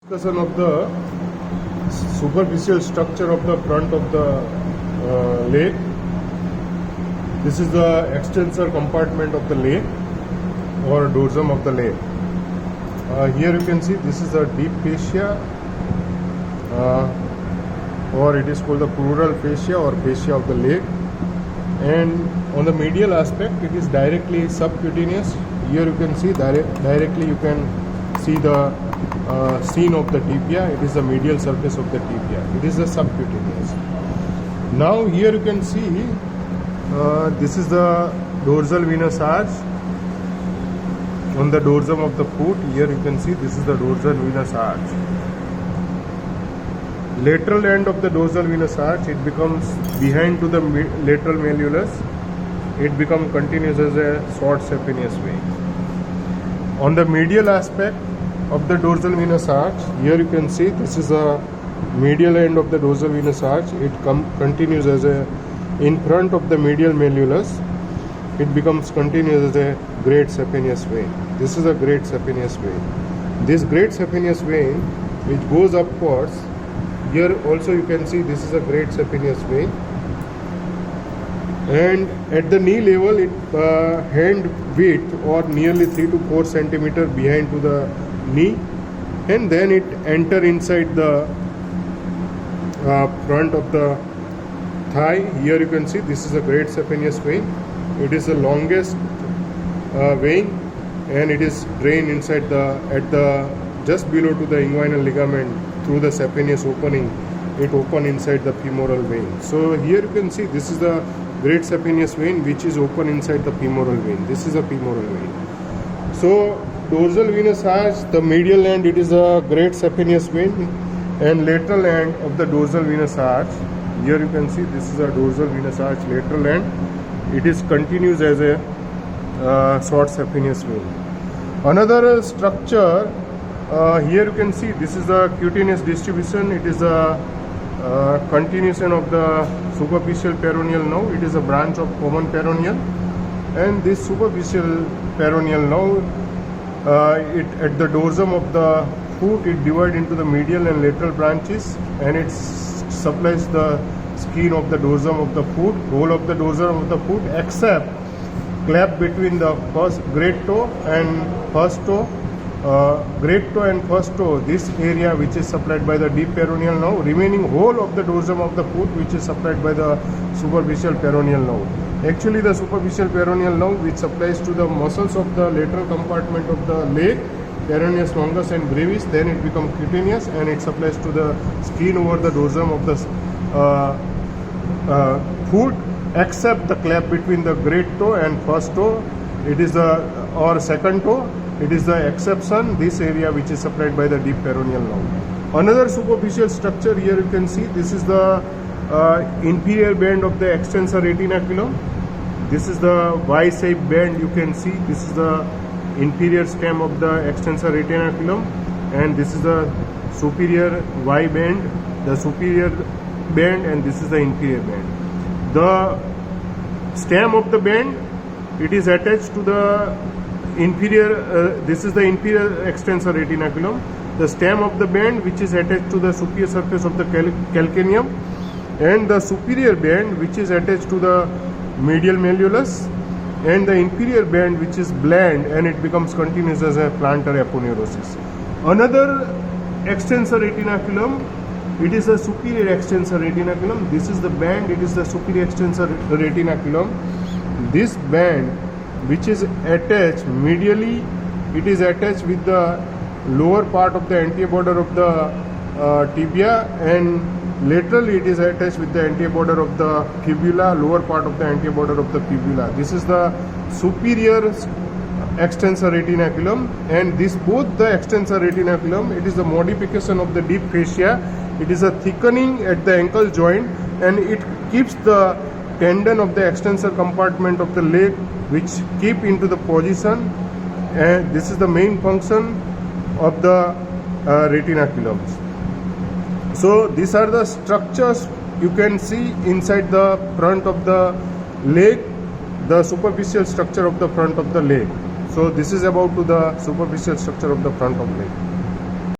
Discussion of the superficial structure of the front of the leg. This is the extensor compartment of the leg or dorsum of the leg. Here you can see this is the deep fascia or it is called the pleural fascia or fascia of the leg, and on the medial aspect it is directly subcutaneous. Here you can see directly you can see the scene of the tibia. It is the medial surface of the tibia. It is the subcutaneous. Now here you can see this is the dorsal venous arch on the dorsum of the foot. Here you can see this is the dorsal venous arch. Lateral end of the dorsal venous arch, it becomes behind to the lateral malleolus. It becomes continuous as a short saphenous vein. On the medial aspect of the dorsal venous arch, here you can see this is a medial end of the dorsal venous arch. It continues as a in front of the medial malleolus. It becomes continuous as a great saphenous vein. This is a great saphenous vein. This great saphenous vein which goes upwards, here also you can see this is a great saphenous vein, and at the knee level it hand width or nearly 3 to 4 centimeter behind to the knee, and then it enter inside the front of the thigh. Here you can see this is a great saphenous vein. It is the longest vein, and it is drained inside just below to the inguinal ligament through the saphenous opening. It open inside the femoral vein. So here you can see this is the great saphenous vein which is open inside the femoral vein. This is a femoral vein. So dorsal venous arch, the medial end, it is a great saphenous vein, and lateral end of the dorsal venous arch, here you can see this is a dorsal venous arch lateral end. It is continues as a short saphenous vein. Another structure, here you can see this is the cutaneous distribution. It is a continuation of the superficial peroneal nerve. It is a branch of common peroneal, and this superficial peroneal nerve, it at the dorsum of the foot, it divides into the medial and lateral branches, and it supplies the skin of the dorsum of the foot, whole of the dorsum of the foot, except cleft between the first great toe and first toe. Great toe and first toe, this area which is supplied by the deep peroneal nerve, remaining whole of the dorsum of the foot which is supplied by the superficial peroneal nerve. Actually the superficial peroneal nerve which supplies to the muscles of the lateral compartment of the leg, peroneus longus and brevis, then it becomes cutaneous, and it supplies to the skin over the dorsum of the foot, except the cleft between the great toe and first toe. It is the or second toe. It is the exception, this area which is supplied by the deep peroneal nerve. Another superficial structure, here you can see this is the inferior band of the extensor retinaculum. This is the Y-shaped band you can see. This is the inferior stem of the extensor retinaculum, and this is the superior Y band, the superior band, and this is the inferior band. The stem of the band, it is attached to the inferior, this is the inferior extensor retinaculum. The stem of the band which is attached to the superior surface of the calcaneum, and the superior band which is attached to the medial malleolus, and the inferior band which is bland, and it becomes continuous as a plantar aponeurosis. Another extensor retinaculum, it is the superior extensor retinaculum. This is the band, it is the superior extensor retinaculum. This band which is attached medially, it is attached with the lower part of the anterior border of the tibia, and laterally it is attached with the anterior border of the fibula, lower part of the anterior border of the fibula. This is the superior extensor retinaculum, and this both the extensor retinaculum, it is the modification of the deep fascia. It is a thickening at the ankle joint, and it keeps the tendon of the extensor compartment of the leg which keep into the position, and this is the main function of the retinaculums. So these are the structures you can see inside the front of the leg, the superficial structure of the front of the leg. So this is about to the superficial structure of the front of leg.